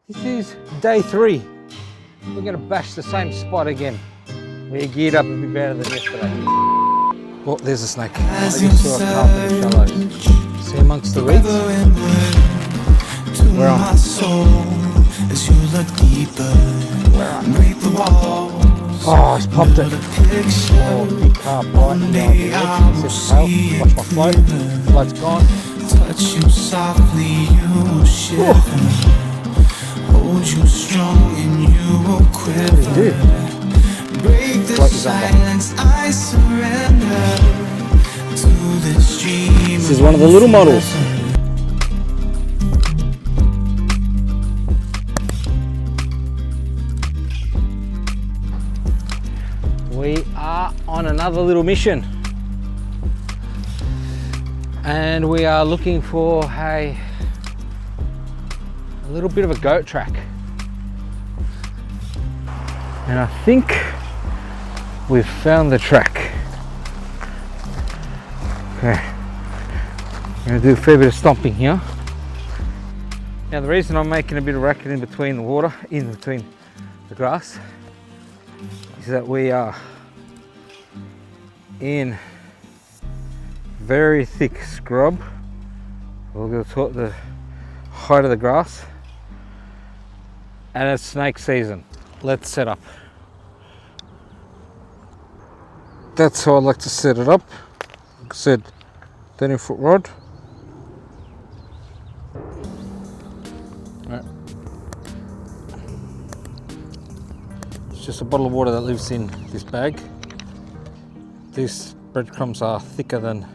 This is day 3. We're going to bash the same spot again. We're geared up a bit better than yesterday. Oh, there's a snake. I just saw a carp in the shallows. See amongst the reeds? Where am I? Where am I? Oh, he's popped it. Oh, big carp right now. Watch my float. Float's gone. Touch you softly, you will shiver. Hold you strong and you will quiver. Break the silence, I surrender to this dream. This is one of the little models. We are on another little mission. And we are looking for a little bit of a goat track. And I think we've found the track. Okay, I'm going to do a fair bit of stomping here. Now the reason I'm making a bit of racket in between the water, in between the grass, is that we are in very thick scrub. Look at the height of the grass, and it's snake season. Let's set up. That's how I like to set it up. Like I said, 30-foot rod. Right. It's just a bottle of water that lives in this bag. These breadcrumbs are thicker than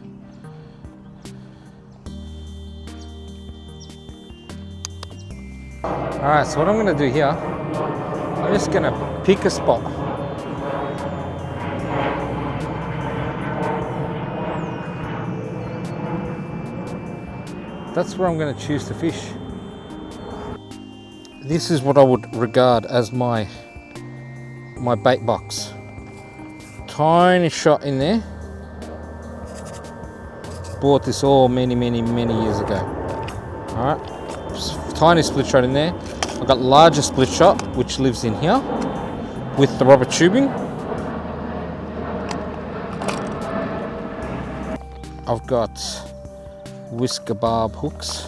Alright, so what I'm going to do here, I'm just going to pick a spot. That's where I'm going to choose to fish. This is what I would regard as my bait box. Tiny shot in there. Bought this all many years ago. Alright. Tiny split shot in there. I've got larger split shot which lives in here with the rubber tubing. I've got whisker barb hooks.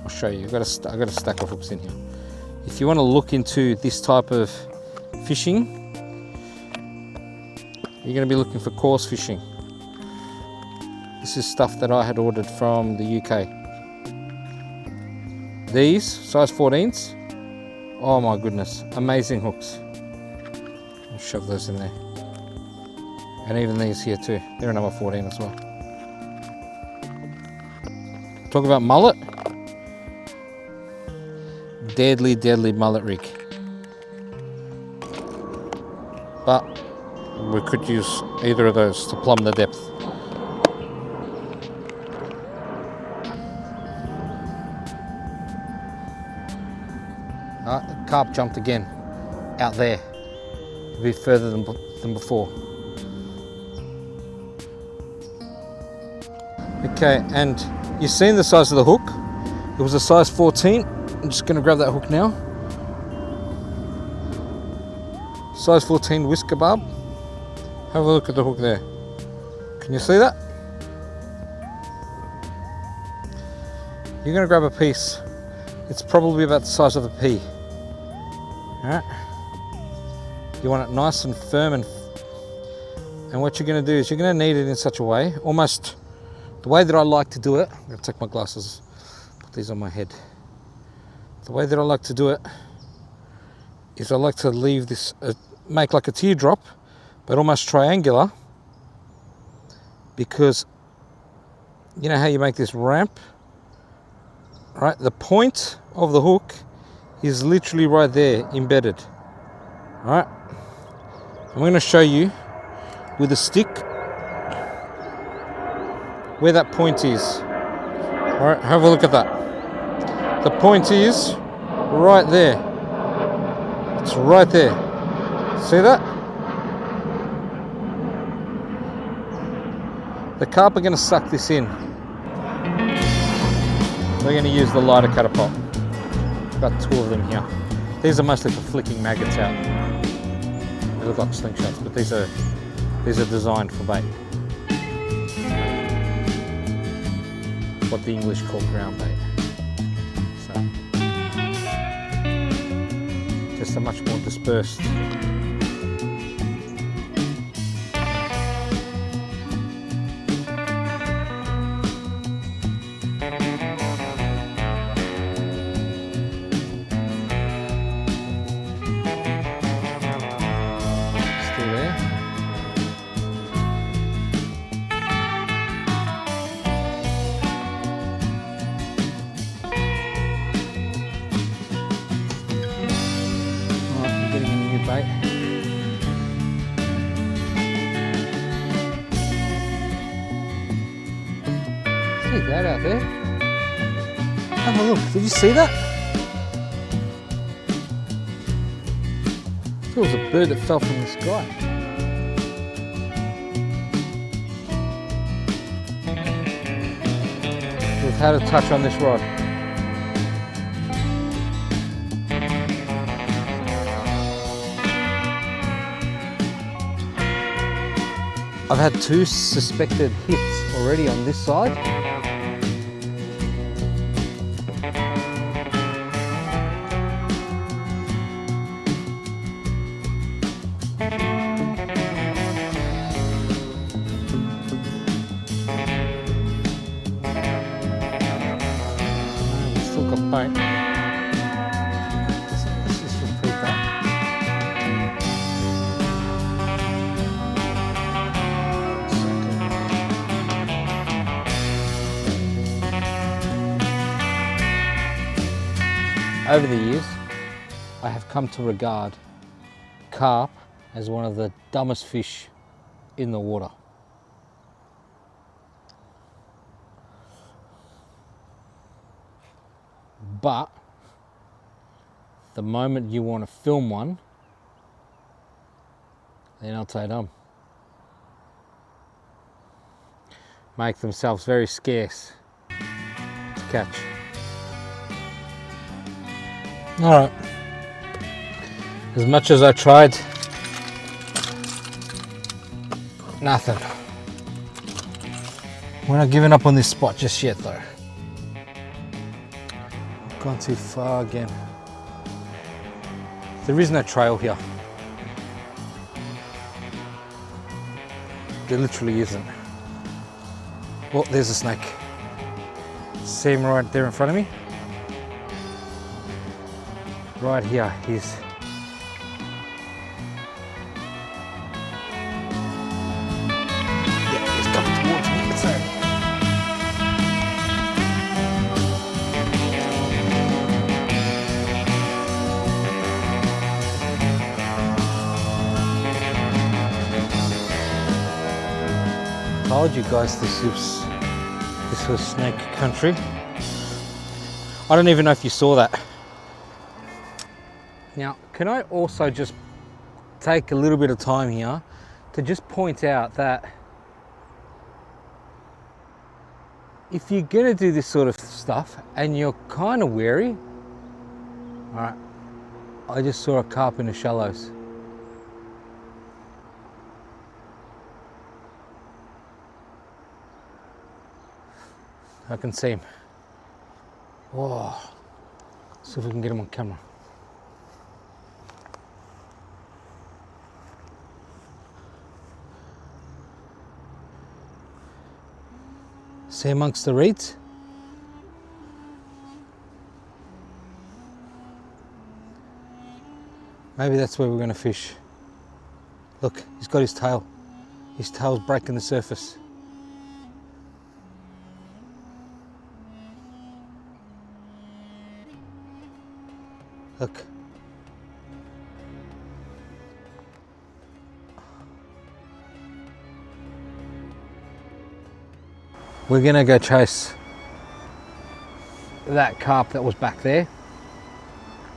I'll show you. I've got a stack of hooks in here. If you want to look into this type of fishing, you're going to be looking for coarse fishing. This is stuff that I had ordered from the UK. These, size 14s, oh my goodness, amazing hooks. I'll shove those in there. And even these here too, they're another 14 as well. Talk about mullet. Deadly mullet rig. But we could use either of those to plumb the depth. The carp jumped again, out there, a bit further than before. Okay, and you've seen the size of the hook. It was a size 14. I'm just going to grab that hook now. Size 14 whisker barb. Have a look at the hook there. Can you see that? You're going to grab a piece. It's probably about the size of a pea. Alright. You want it nice and firm, and what you're going to do is you're going to knead it in such a way, almost the way that I like to do it. I'm going to take my glasses, put these on my head. The way that I like to do it is I like to leave this, make like a teardrop, but almost triangular, because you know how you make this ramp? Right, the point of the hook is literally right there, embedded. All right, I'm going to show you with a stick where that point is. All right, have a look at that. The point is right there. It's right there. See that? The carp are going to suck this in. We're going to use the lighter cutter pot. I've got 2 of them here. These are mostly for flicking maggots out. They look like slingshots, but these are designed for bait. What the English call ground bait. So, just a much more dispersed. Bait. See that out there? Have a look. Did you see that? It was a bird that fell from the sky. We've had a touch on this rod. I've had 2 suspected hits already on this side. We've still got bait. Let's just repeat that. Over the years, I have come to regard carp as one of the dumbest fish in the water. But the moment you want to film one, they're not so dumb. Make themselves very scarce to catch. Alright, as much as I tried, nothing. We're not giving up on this spot just yet though. I've gone too far again. There is no trail here. There literally isn't. Oh, there's a snake. See him right there in front of me? Right here, he's coming towards me. So told you guys this was snake country. I don't even know if you saw that. Now, can I also just take a little bit of time here to just point out that if you're gonna do this sort of stuff and you're kind of wary, all right, I just saw a carp in the shallows. I can see him. Whoa, see if we can get him on camera. See amongst the reeds? Maybe that's where we're going to fish. Look, he's got his tail. His tail's breaking the surface. Look. We're gonna go chase that carp that was back there.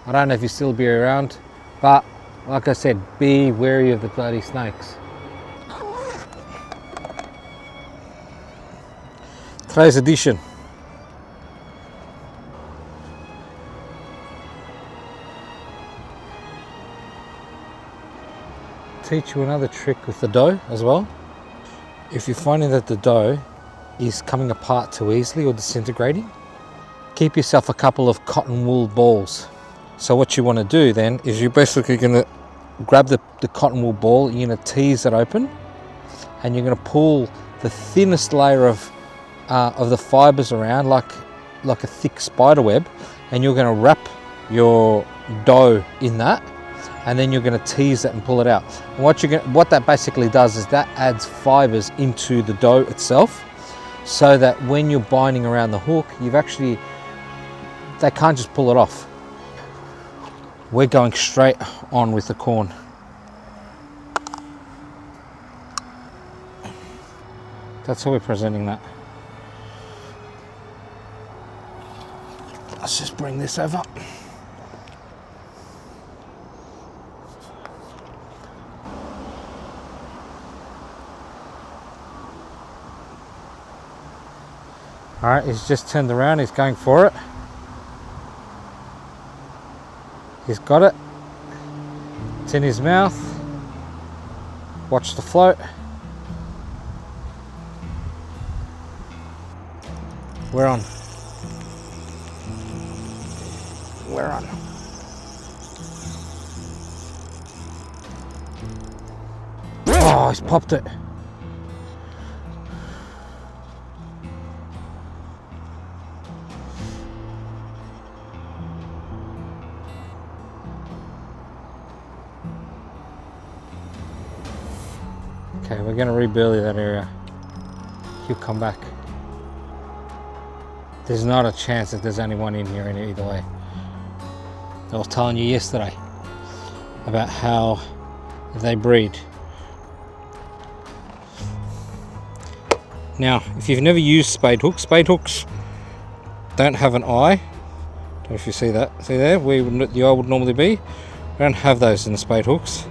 I don't know if he'll still be around, but like I said, be wary of the bloody snakes. Today's edition. teach you another trick with the dough as well. If you're finding that the dough is coming apart too easily or disintegrating, keep yourself a couple of cotton wool balls. So what you want to do then is you're basically going to grab the cotton wool ball, you're going to tease it open, and you're going to pull the thinnest layer of the fibers around like a thick spider web, and you're going to wrap your dough in that, and then you're going to tease it and pull it out. And what that basically does is that adds fibers into the dough itself, so that when you're binding around the hook, they can't just pull it off. We're going straight on with the corn. That's how we're presenting that. Let's just bring this over. All right, he's just turned around, he's going for it. He's got it. It's in his mouth. Watch the float. We're on. We're on. Oh, he's popped it. Okay, we're going to re-burley that area. He'll come back. There's not a chance that there's only one in here either way. I was telling you yesterday about how they breed. Now, if you've never used spade hooks don't have an eye. Don't know if you see that. See there, where the eye would normally be? We don't have those in the spade hooks.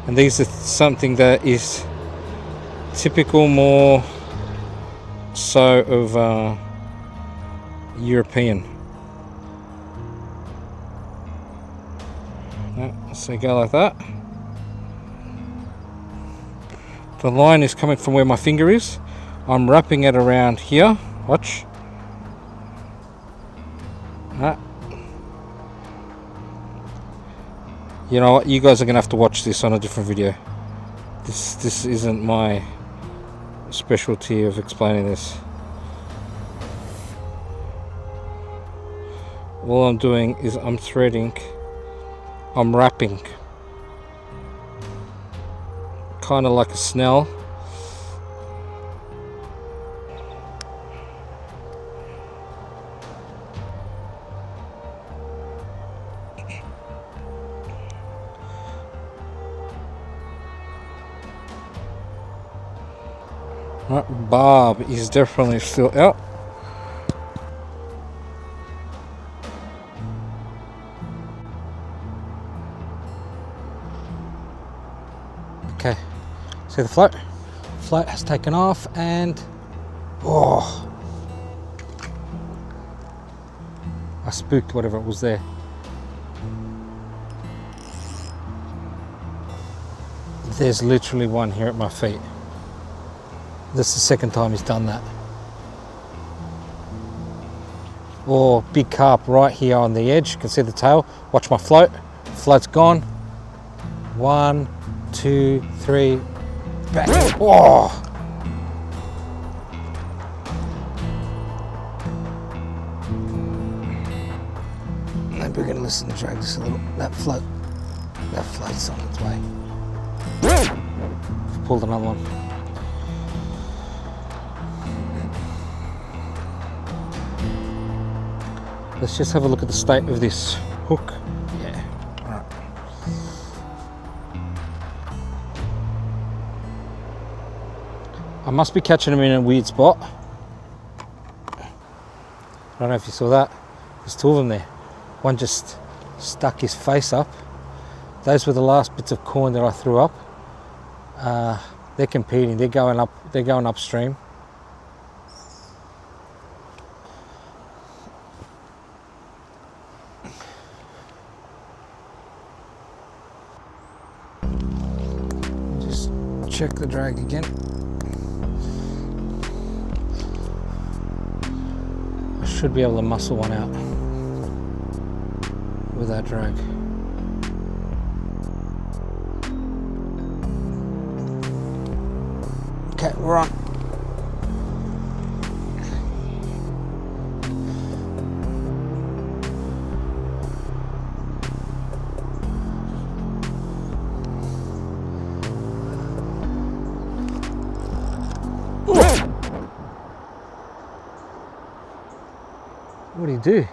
And these are something that is typical more so of European. So you go like that. The line is coming from where my finger is. I'm wrapping it around here. Watch. You know what? You guys are gonna have to watch this on a different video. This isn't my specialty of explaining this. All I'm doing is I'm threading. I'm wrapping, kind of like a snell. That barb is definitely still out. Okay, see the float? Float has taken off, and oh, I spooked whatever it was there. There's literally one here at my feet. This is the second time he's done that. Oh, big carp right here on the edge. You can see the tail. Watch my float. Float's gone. 1, 2, 3, back. Oh! Maybe we're going to listen to drag this a little. That float's on its way. Pulled another one. Let's just have a look at the state of this hook. Yeah, all right. I must be catching him in a weird spot. I don't know if you saw that. There's two of them there. One just stuck his face up. Those were the last bits of corn that I threw up. They're competing. They're going up. They're going upstream. check the drag again. I should be able to muscle one out with that drag. Okay, we're on. What do you do?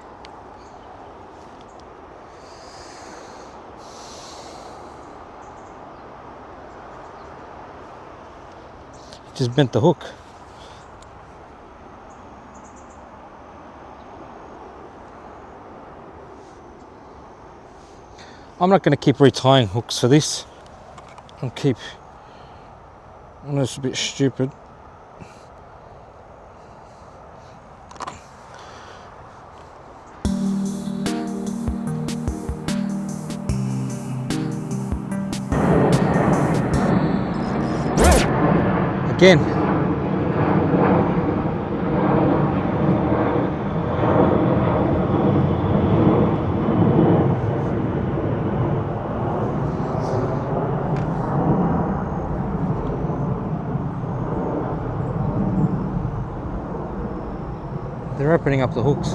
Just bent the hook. I'm not going to keep retying hooks for this. I know it's a bit stupid. Again. They're opening up the hooks.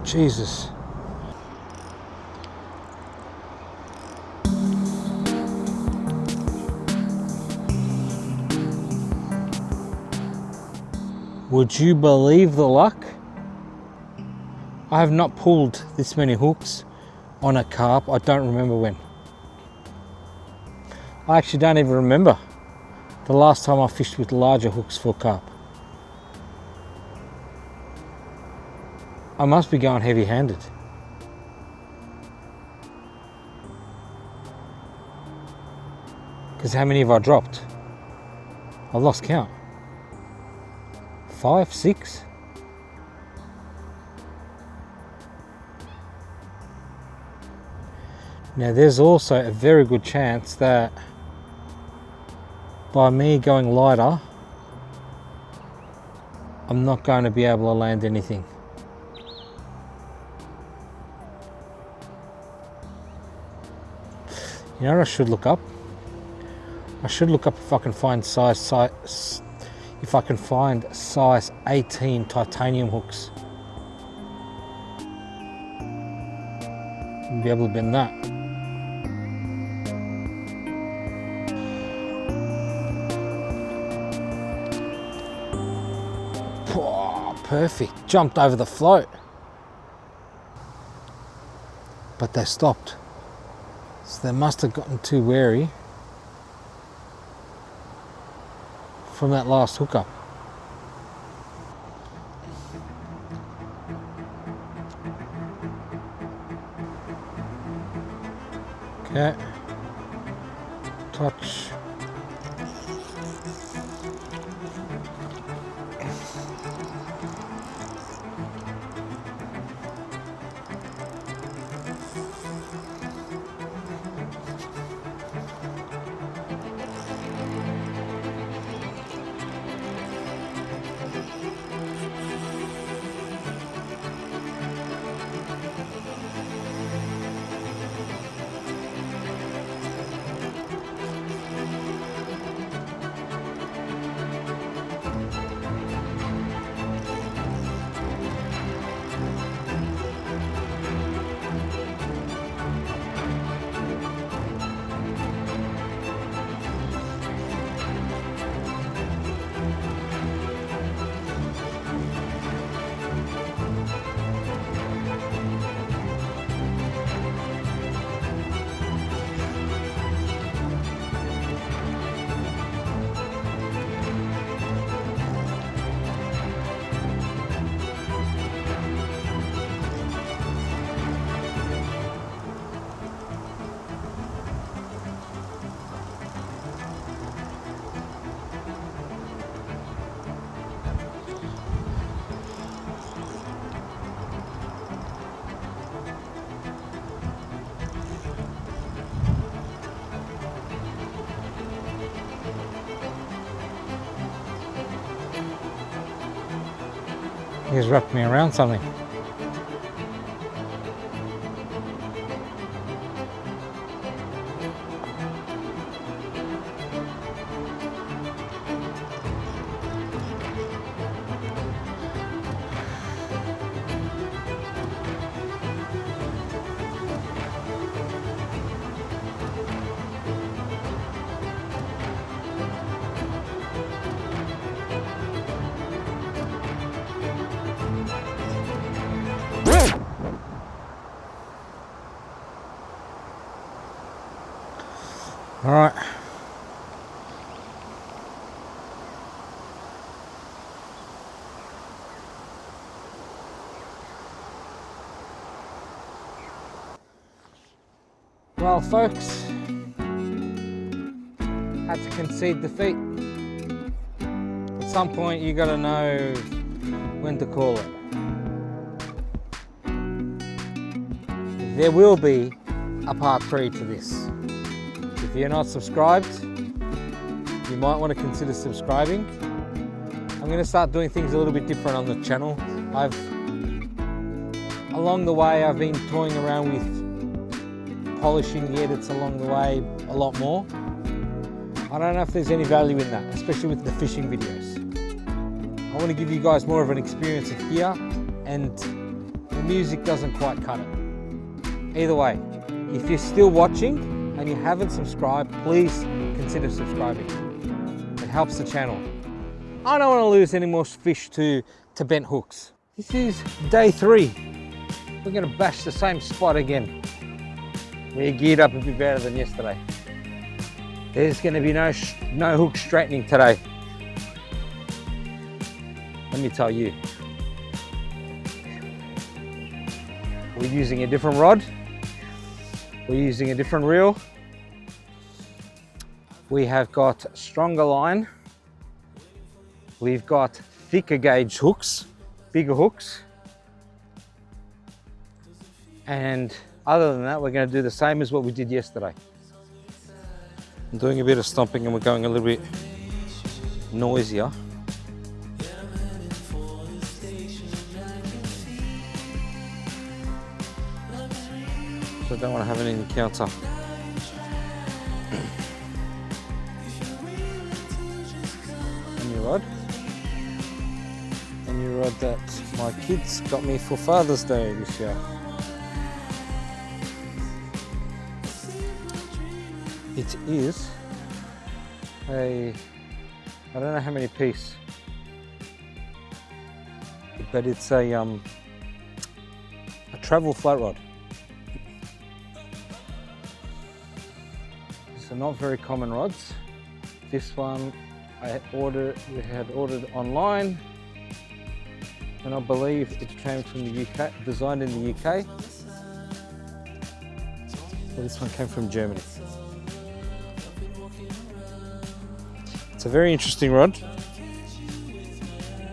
Jesus. Would you believe the luck? I have not pulled this many hooks on a carp. I don't remember when. I actually don't even remember the last time I fished with larger hooks for carp. I must be going heavy-handed. Because how many have I dropped? I've lost count. 5, 6? Now there's also a very good chance that by me going lighter, I'm not going to be able to land anything. You know what I should look up? I should look up if I can find size 18 titanium hooks. I'll be able to bend that. Oh, perfect. Jumped over the float. But they stopped. So they must have gotten too wary from that last hookup. Okay. Touch. He's wrapped me around something. All right. Well, folks, had to concede defeat. At some point, you got to know when to call it. There will be a part 3 to this. If you're not subscribed, you might want to consider subscribing. I'm going to start doing things a little bit different on the channel. Along the way, I've been toying around with polishing the edits along the way a lot more. I don't know if there's any value in that, especially with the fishing videos. I want to give you guys more of an experience of here, and the music doesn't quite cut it. Either way, if you're still watching and you haven't subscribed, please consider subscribing. It helps the channel. I don't want to lose any more fish to bent hooks. This is day 3. We're going to bash the same spot again. We're geared up a bit better than yesterday. There's going to be no hook straightening today. Let me tell you. We're using a different rod. We're using a different reel. We have got stronger line. We've got thicker gauge hooks, bigger hooks. And other than that, we're going to do the same as what we did yesterday. I'm doing a bit of stomping and we're going a little bit noisier. So I don't want to have an encounter. A new rod. A new rod that my kids got me for Father's Day this year. It is I don't know how many piece, but it's a travel flat rod. So not very common rods. This one we had ordered online, and I believe it came from the UK, designed in the UK. So this one came from Germany. It's a very interesting rod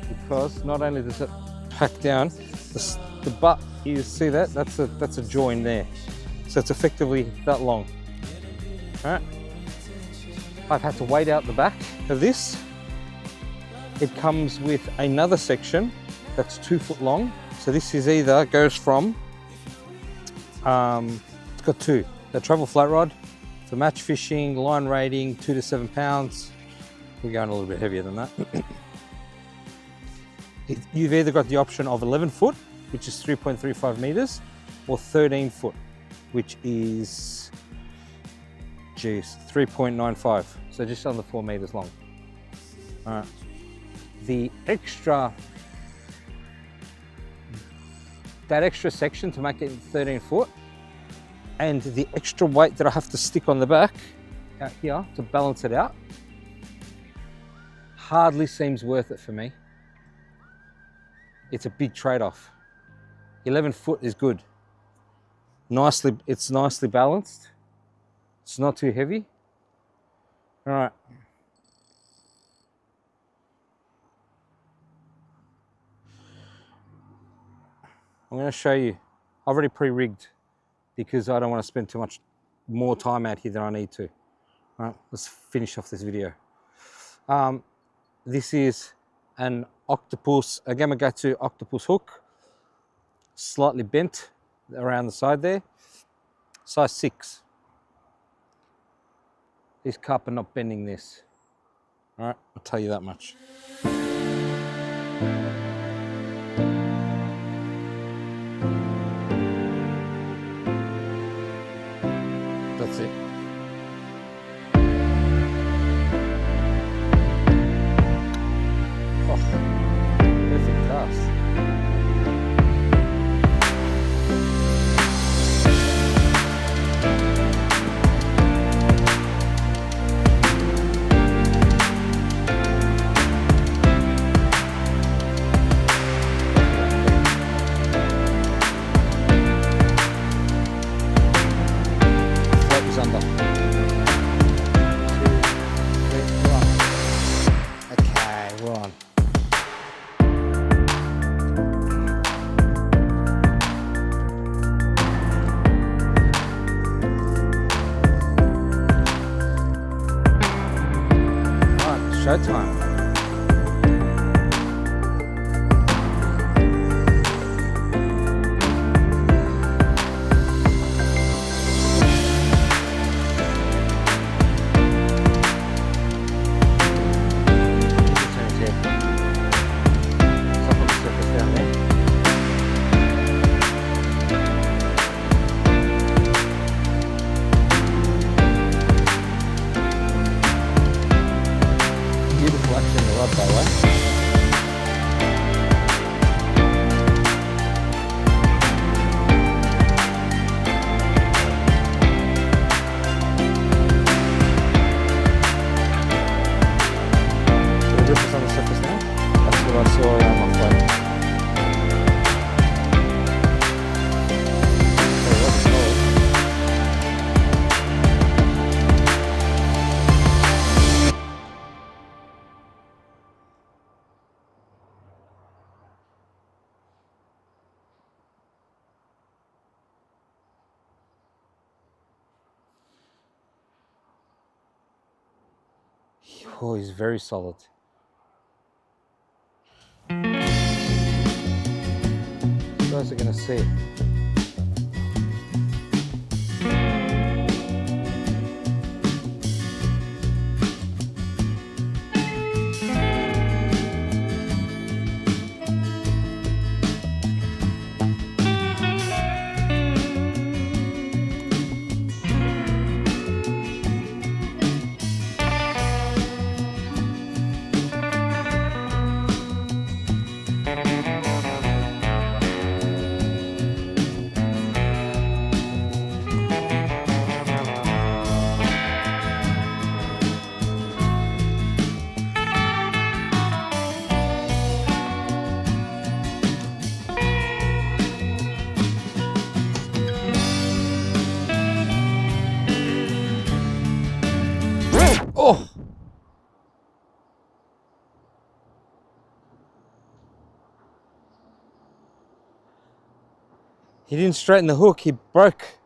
because not only does it pack down, the butt, you see that? That's a join there. So it's effectively that long. All right. I've had to weight out the back of this. It comes with another section that's 2 foot long. So this is either goes from, it's got 2. The travel flat rod for match fishing, line rating 2 to 7 pounds. We're going a little bit heavier than that. You've either got the option of 11 foot, which is 3.35 meters, or 13 foot, which is, 3.95. So just under 4 meters long. All right. That extra section to make it 13 foot, and the extra weight that I have to stick on the back out here to balance it out, hardly seems worth it for me. It's a big trade-off. 11 foot is good. It's nicely balanced. It's not too heavy. All right. I'm going to show you. I've already pre-rigged because I don't want to spend too much more time out here than I need to. All right, let's finish off this video. This is an octopus, a Gamakatsu octopus hook, slightly bent around the side there, size 6. These carp are not bending this. All right, I'll tell you that much. That's it. Oh, perfect cast. Float is under. 2, 3, 1. Okay, we're on. Alright, showtime. Beautiful action in the rod, by the way. So the ripples on the surface now. That's what I saw around my float. Okay, that's solid. Oh, he's very solid. You guys are going to see. Oh! He didn't straighten the hook, he broke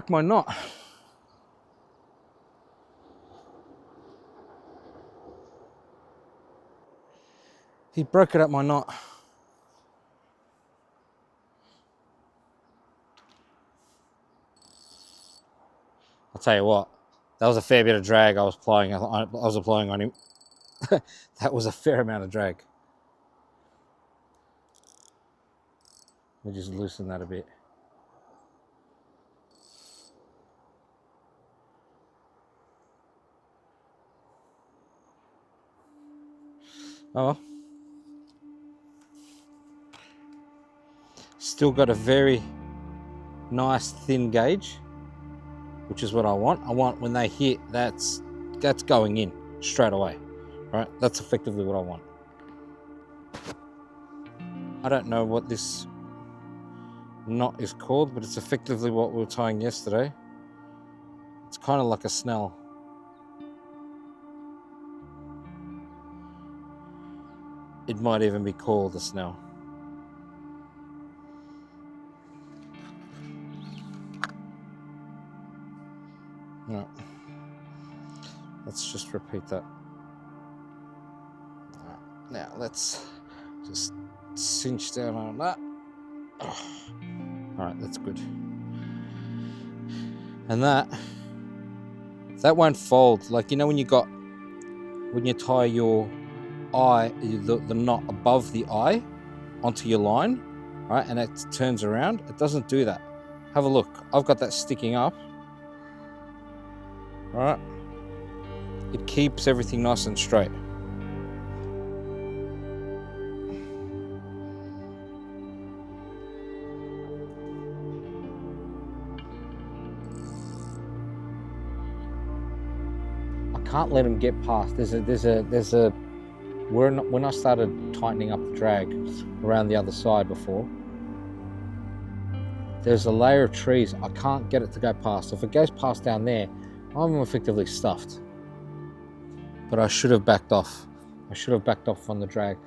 my knot. He broke it at my knot. I'll tell you what, that was a fair bit of drag I was applying on him. That was a fair amount of drag. Let me just loosen that a bit. Oh well. Still got a very nice thin gauge, which is what I want. I want when they hit, that's going in straight away. Right? That's effectively what I want. I don't know what this knot is called, but it's effectively what we were tying yesterday. It's kind of like a snell. It might even be called a snell. Right. Let's just repeat that. Now let's just cinch down on that. Oh. All right, that's good. And that won't fold. Like, you know, when you tie your eye, the knot above the eye onto your line, right, and it turns around, it doesn't do that. Have a look. I've got that sticking up, right? It keeps everything nice and straight. I can't let him get past. When I started tightening up the drag around the other side before, there's a layer of trees. I can't get it to go past. If it goes past down there, I'm effectively stuffed. But I should have backed off. I should have backed off on the drag.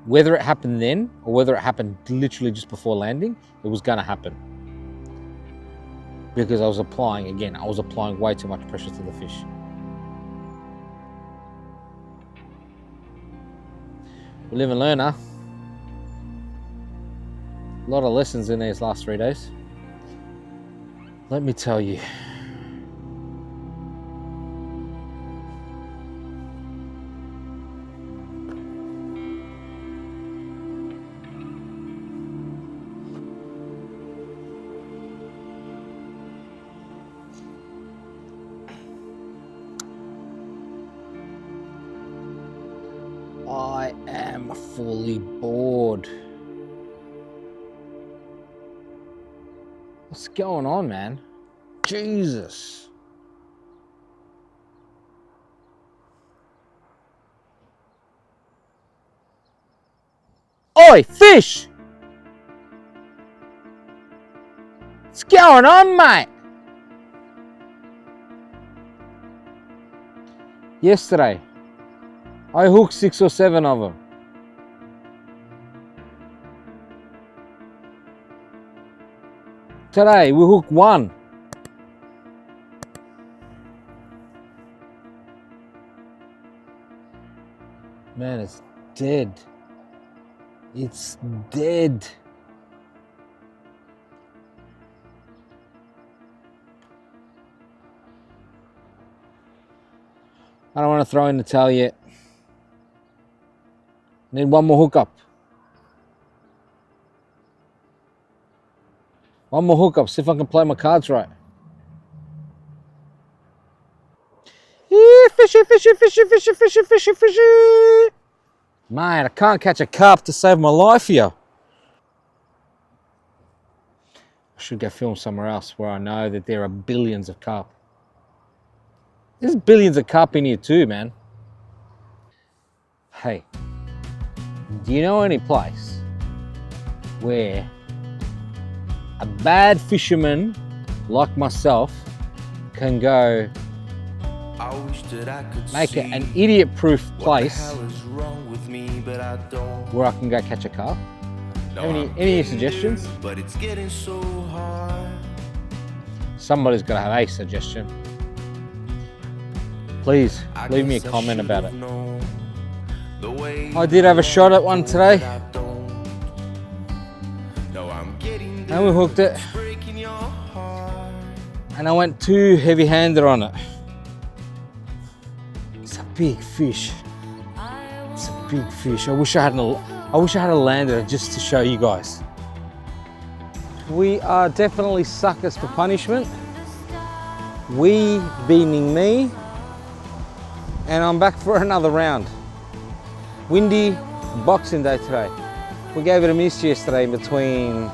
Whether it happened then or whether it happened literally just before landing, it was going to happen. Because I was applying way too much pressure to the fish. We live and learn, huh? A lot of lessons in these last 3 days. Let me tell you. I am fully bored. What's going on, man? Jesus. Oi, fish! What's going on, mate? Yesterday, I hooked 6 or 7 of them. Today, we hooked 1. Man, it's dead. It's dead. I don't want to throw in the towel yet. Need 1 more hookup. 1 more hookup, see if I can play my cards right. Fishy, fishy, fishy, fishy, fishy, fishy, fishy. Man, I can't catch a carp to save my life here. I should go film somewhere else where I know that there are billions of carp. There's billions of carp in here too, man. Hey, do you know any place where a bad fisherman like myself can go make it an idiot-proof place where I can go catch a carp? Any suggestions? But it's getting so hard. Somebody's got to have a suggestion. Please leave me a comment about it. I did have a shot at one today, and we hooked it, and I went too heavy-handed on it. It's a big fish. It's a big fish. I wish I had landed it just to show you guys. We are definitely suckers for punishment. We beating me, and I'm back for another round. Windy Boxing Day today. We gave it a miss yesterday in between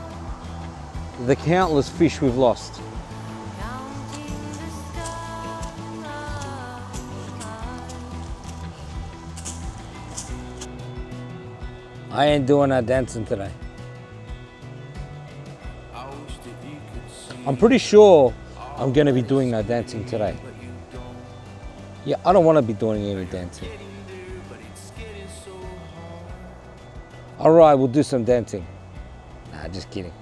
the countless fish we've lost. I ain't doing no dancing today. I'm pretty sure I'm going to be doing no dancing today. Yeah, I don't want to be doing any dancing. All right, we'll do some dancing. Nah, just kidding.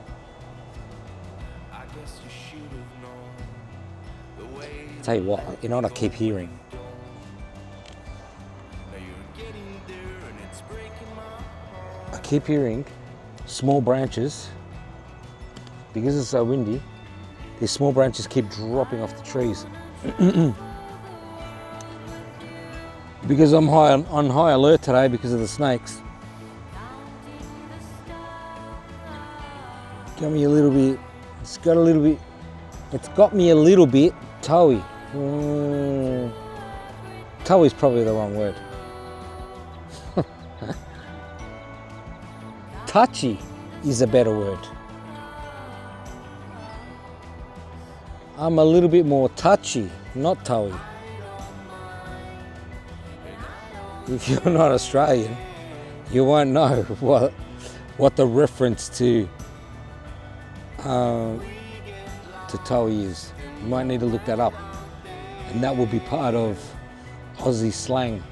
Tell you what, you know what I keep hearing? keep hearing small branches, because it's so windy, these small branches keep dropping off the trees. Because I'm on high alert today because of the snakes. Got me a little bit, it's got me a little bit toey. Toey is probably the wrong word. Touchy is a better word. I'm a little bit more touchy, not toey. If you're not Australian, you won't know what the reference to toey is. You might need to look that up, and that will be part of Aussie slang.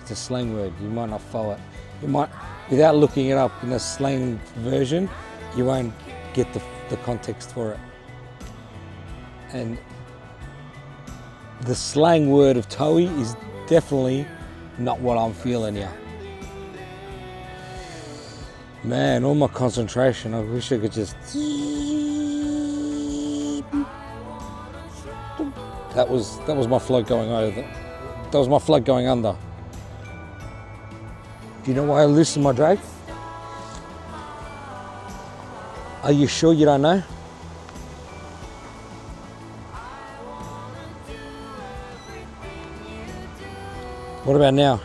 It's a slang word. You might not follow it. You might, without looking it up in a slang version, you won't get the context for it. And the slang word of toey is definitely not what I'm feeling here. Man, all my concentration, I wish I could just... That was my float going over. That was my float going under. Do you know why I loosened my drag? Are you sure you don't know? What about now?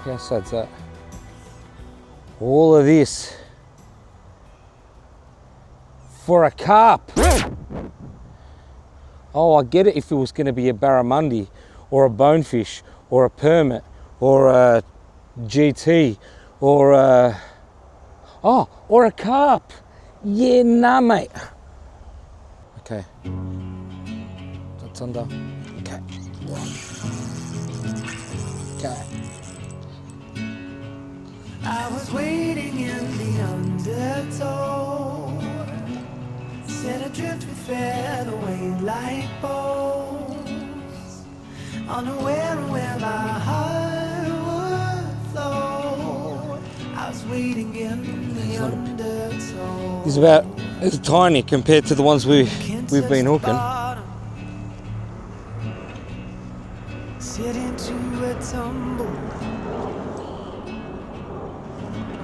How sad's that? All of this for a carp. Oh, I get it if it was going to be a barramundi or a bonefish or a permit or a GT or a carp. Yeah, nah, mate. Okay. That's under. Okay. Okay. I was waiting in the undertow, set adrift with featherweight like bows, unaware of where my heart would flow. I was waiting in the undertow. It's tiny compared to the ones we've been hooking. Sit into a tumble,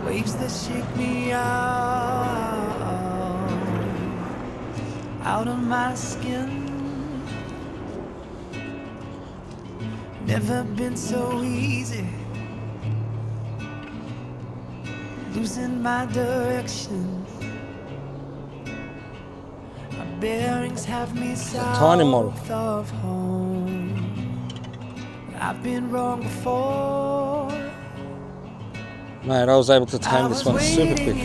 waves that shake me out of my skin. Never been so easy, losing my direction. My bearings have me south tiny model of home. I've been wrong before. Mate, I was able to tame this one super quick.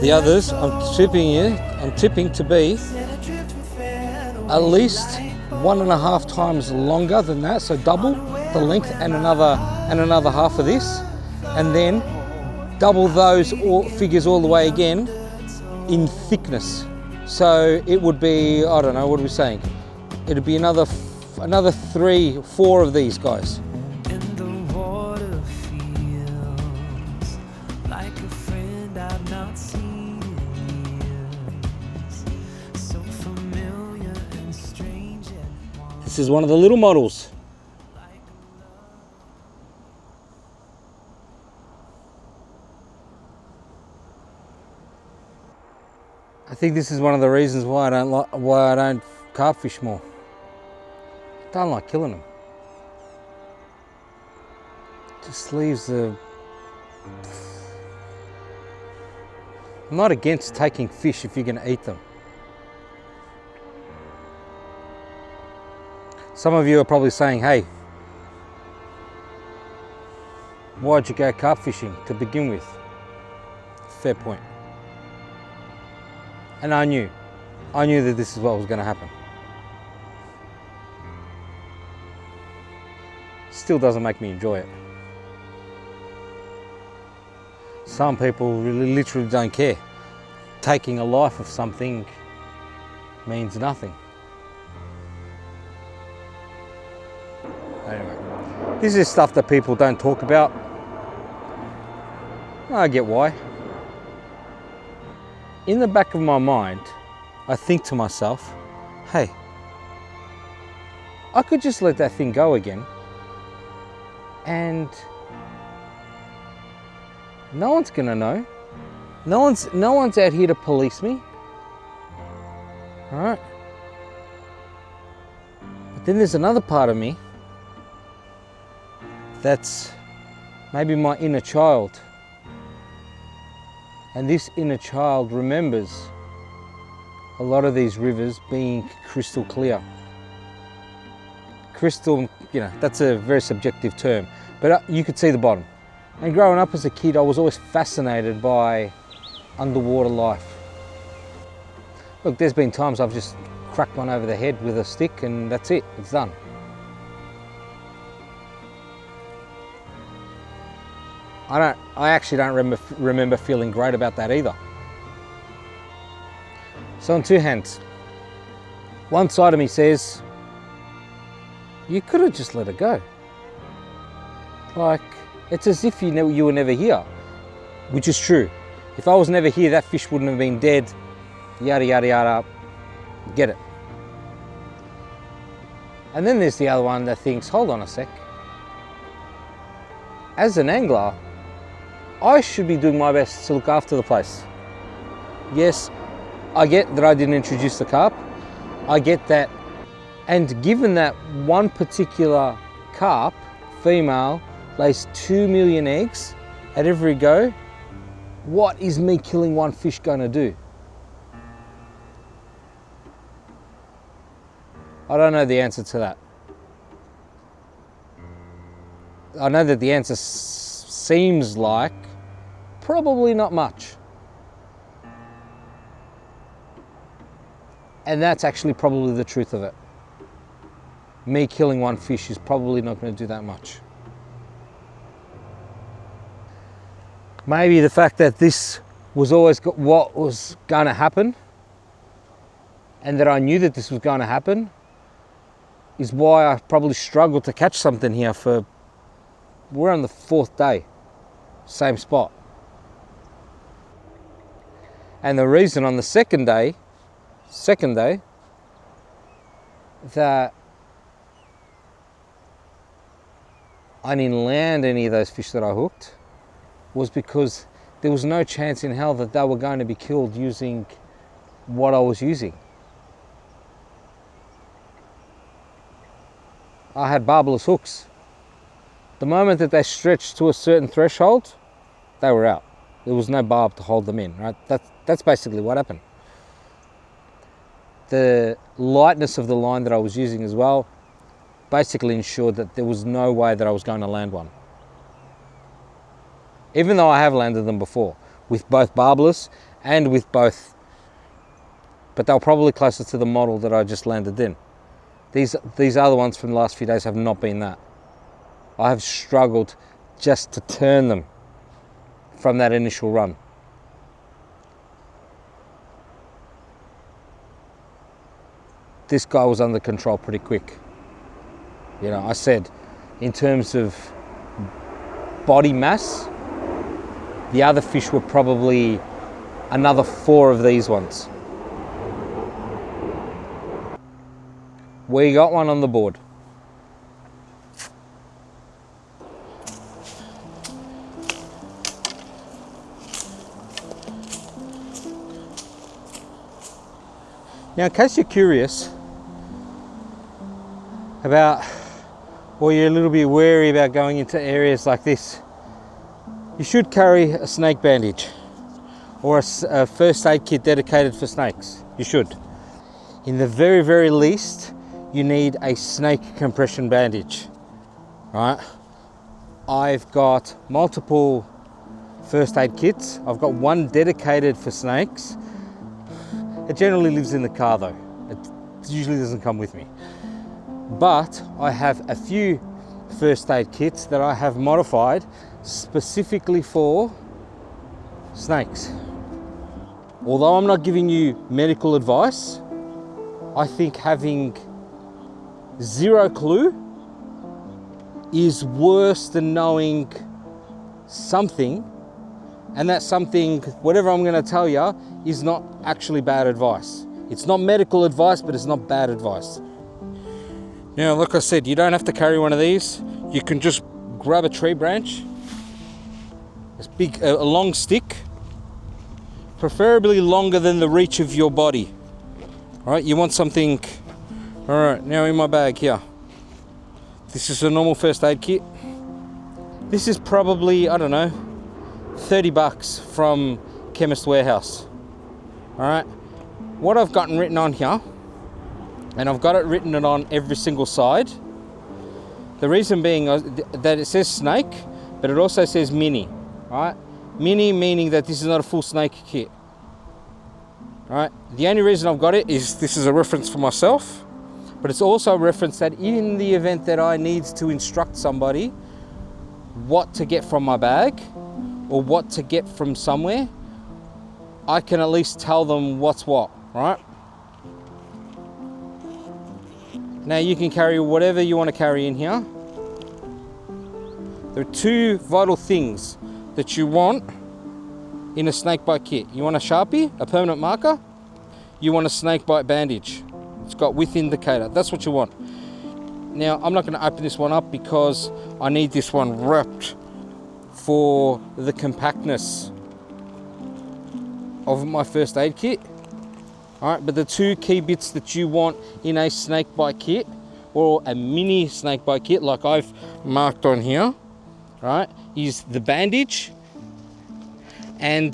The others, I'm tipping to be at least 1.5 times longer than that, so double the length and another half of this, and then double those figures all the way again in thickness. So it would be, I don't know, what are we saying? It'd be another 3-4 of these guys. This is one of the little models. I think this is one of the reasons why I don't carp fish more. I don't like killing them. Just leaves the... I'm not against taking fish if you're going to eat them. Some of you are probably saying, hey, why'd you go carp fishing to begin with? Fair point. And I knew that this is what was going to happen. Still doesn't make me enjoy it. Some people really literally don't care. Taking a life of something means nothing. This is stuff that people don't talk about. I get why. In the back of my mind, I think to myself, hey, I could just let that thing go again and no one's gonna know. No one's out here to police me. All right. But then there's another part of me that's maybe my inner child. And this inner child remembers a lot of these rivers being crystal clear. Crystal, that's a very subjective term, but you could see the bottom. And growing up as a kid, I was always fascinated by underwater life. Look, there's been times I've just cracked one over the head with a stick and that's it, it's done. I actually don't remember feeling great about that either. So on two hands, one side of me says, you could have just let it go. Like, it's as if you were never here, which is true. If I was never here, that fish wouldn't have been dead, yada, yada, yada, get it. And then there's the other one that thinks, hold on a sec. As an angler, I should be doing my best to look after the place. Yes, I get that I didn't introduce the carp. I get that. And given that one particular carp, female, lays 2 million eggs at every go, what is me killing one fish going to do? I don't know the answer to that. I know that the answer seems like probably not much. And that's actually probably the truth of it. Me killing one fish is probably not going to do that much. Maybe the fact that this was always what was going to happen and that I knew that this was going to happen is why I probably struggled to catch something here we're on the 4th day, same spot. And the reason on the second day, that I didn't land any of those fish that I hooked was because there was no chance in hell that they were going to be killed using what I was using. I had barbless hooks. The moment that they stretched to a certain threshold, they were out. There was no barb to hold them in, right? That's basically what happened. The lightness of the line that I was using as well basically ensured that there was no way that I was going to land one. Even though I have landed them before, with both barbless and with both, but they were probably closer to the model that I just landed in. These other ones from the last few days have not been that. I have struggled just to turn them from that initial run. This guy was under control pretty quick. I said, in terms of body mass, the other fish were probably another 4 of these ones. We got one on the board. Now, in case you're curious about, or you're a little bit wary about going into areas like this, you should carry a snake bandage or a first aid kit dedicated for snakes. You should. In the very, very least, you need a snake compression bandage, right? I've got multiple first aid kits. I've got one dedicated for snakes. It generally lives in the car though. It usually doesn't come with me. But I have a few first aid kits that I have modified specifically for snakes. Although I'm not giving you medical advice, I think having zero clue is worse than knowing something, and that something, whatever I'm going to tell you, is not actually bad advice. It's not medical advice, but it's not bad advice. Now, like I said, you don't have to carry one of these. You can just grab a tree branch, a long stick, preferably longer than the reach of your body. All right, you want something. All right, now in my bag here. This is a normal first aid kit. This is probably, I don't know, $30 from Chemist Warehouse. All right, what I've gotten written on here, and I've got it written on every single side. The reason being that it says snake, but it also says mini, right? Mini meaning that this is not a full snake kit, right? The only reason I've got it is this is a reference for myself, but it's also a reference that in the event that I need to instruct somebody what to get from my bag or what to get from somewhere, I can at least tell them what's what, right? Now you can carry whatever you want to carry in here. There are two vital things that you want in a snake bite kit. You want a Sharpie, a permanent marker. You want a snake bite bandage. It's got width indicator. That's what you want. Now I'm not going to open this one up because I need this one wrapped for the compactness of my first aid kit. All right, but the two key bits that you want in a snake bite kit or a mini snake bite kit like I've marked on here, right, is the bandage and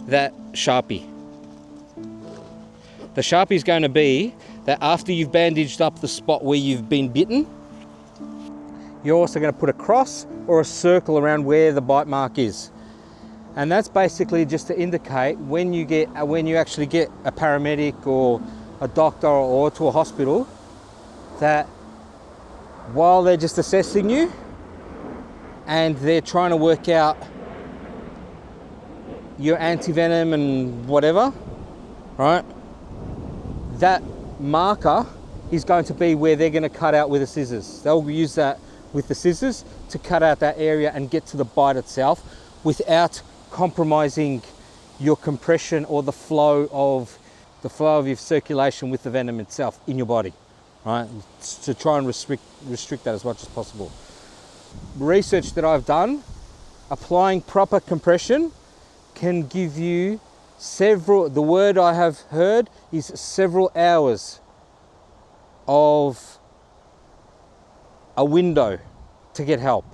that Sharpie. The Sharpie is going to be that after you've bandaged up the spot where you've been bitten, you're also going to put a cross or a circle around where the bite mark is. And that's basically just to indicate when you actually get a paramedic or a doctor or to a hospital, that while they're just assessing you and they're trying to work out your anti-venom and whatever, right, that marker is going to be where they're going to cut out with the scissors. They'll use that with the scissors to cut out that area and get to the bite itself without compromising your compression or the flow of your circulation with the venom itself in your body, right? To try and restrict that as much as possible. Research that I've done, applying proper compression can give you the word I have heard is several hours of a window to get help.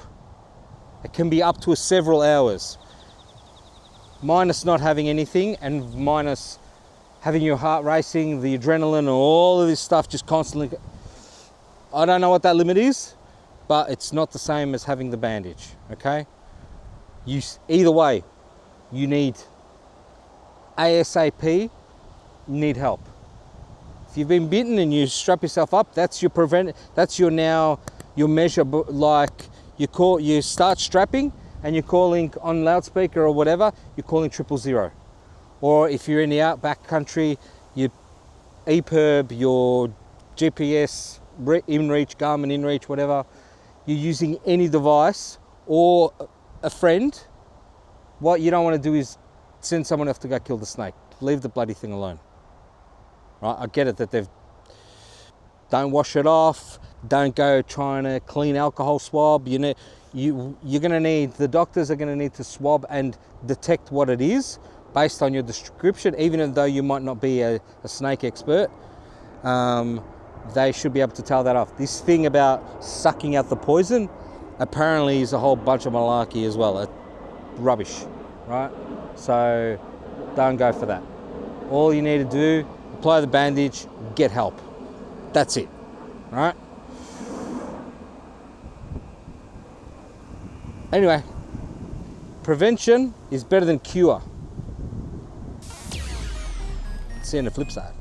It can be up to several hours. Minus not having anything and minus having your heart racing, the adrenaline and all of this stuff just constantly. I don't know what that limit is, but it's not the same as having the bandage, okay? Either way, you need ASAP, you need help. If you've been bitten and you strap yourself up, that's your measure, like you start strapping and you're calling on loudspeaker or whatever, you're calling 000. Or if you're in the outback country, your EPIRB, your GPS, InReach, Garmin InReach, whatever, you're using any device or a friend. What you don't want to do is send someone else to go kill the snake. Leave the bloody thing alone. Right? I get it that don't wash it off, don't go trying to clean alcohol swab. You're going to need, the doctors are going to need to swab and detect what it is based on your description, even though you might not be a snake expert. They should be able to tell that off. This thing about sucking out the poison apparently is a whole bunch of malarkey as well. Rubbish, right? So don't go for that. All you need to do, apply the bandage, get help. That's it, right? Anyway, prevention is better than cure. See you on the flip side.